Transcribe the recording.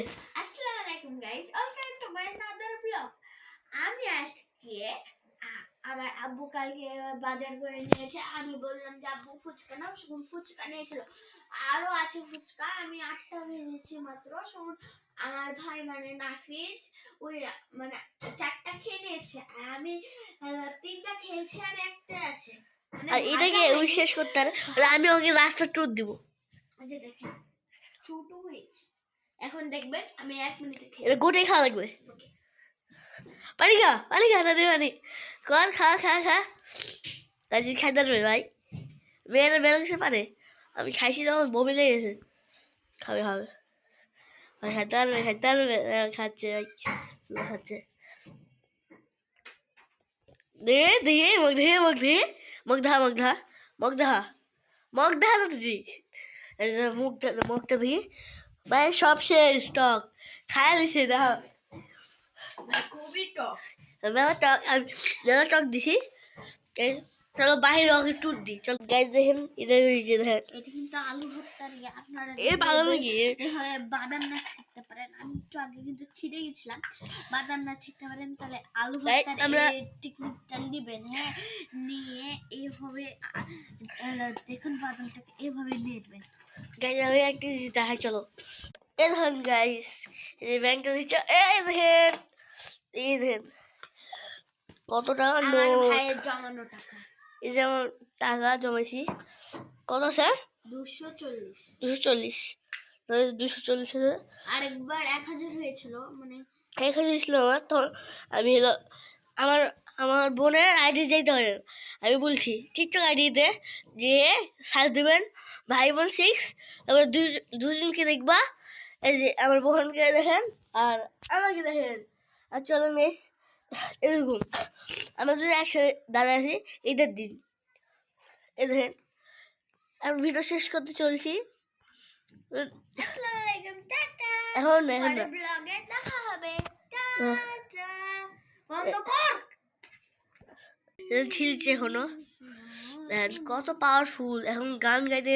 আসসালামু আলাইকুম guys, welcome to my another blog. আমি আজকে আমার আব্বু কালকে বাজার করে নিয়েছে। আমি বললাম যে আব্বু ফুচকা নাও, শুন ফুচকা নিয়েছিল, আরো আছে ফুচকা। আমি 8টা ভেজেছি মাত্র। শুন আমার ভাই মানে নাফিজ ওই মানে 4টা খেয়ে নিয়েছে, আর আমি 3টা খেয়েছি আর একটা আছে। আর এটাকে ওই শেষ করতে হবে, আমি ওকে রাস্তা ট্যুর দিব। আচ্ছা দেখেন ছোট হয়েছে। এখন দেখবেন আমি 1 মিনিটে খেয়ে এটা গোটাই খাওয়া লাগবে। পানি খা না দে পানি কর, খা কাজে খাইতে পারবে ভাই, মেয়েরা মেলাংসে পারে। আমি খাইছি যখন বমি লেগেছে। খাবে ভাই, খাইতে পারবে খাচ্ছে খাচ্ছে। দে দিয়ে মগ ধা না তুই। মুখটা দিয়ে ভাই সব শেষ স্টক খায় লিছে দেখা। খুবই টক। মেলা টক দিছি। চলো বাহির ওকে টুট দি। চল গাইজ দেখেন, এটা হয়েছে দেখেন। এটা কিন্তু আলু ভর্তার আপনারা এ ভালো নাকি এভাবে বাদাম না ছিটতে পারেন। আমি একটু আগে কিন্তু ছিঁড়ে গেছিলাম। বাদাম না ছিটতে পারেন তাহলে আলু ভর্তার আমরা টেকনিকটা নেবেন। হ্যাঁ, নিয়ে এইভাবে দেখুন বাদামটাকে এইভাবে নেবেন। গাইজ আমি একটা জিনিস দেখাই, চলো। এ দেখেন গাইজ, এই ব্যাংকটা দিচ্ছে। এই দেখেন কত টাকা আমার নোট। ভাইয়ের জমানো টাকা। এই যেমন টাকা জমেছি কত স্যার? 240। 240। 240 আরেকবার 1000 হয়েছিল, মানে এখানে ছিল আমার। তখন আমি হলো আমার আমার বোনের আইডি যাইতে পারেন। আমি বলছি টিকটক আইডিতে যে সার্চ দেবেন ভাই বোন 6, তারপরে দুজনকে দেখবা। এই যে আমার বোনকে দেখেন আর আমাকে দেখেন, আর চলো নেস এরকম আমরা দুজন একসাথে দাঁড়িয়ে আছি ঈদের দিন। এই দেখেন আমি ভিডিও শেষ করতে চলছি। আসসালামু আলাইকুম, টাটা। এখন না পরের ব্লগে দেখা হবে। টাটা। বন্ধ কর। ছিলছে এখনো। কত পাওয়ারফুল, এখন গান গাইতে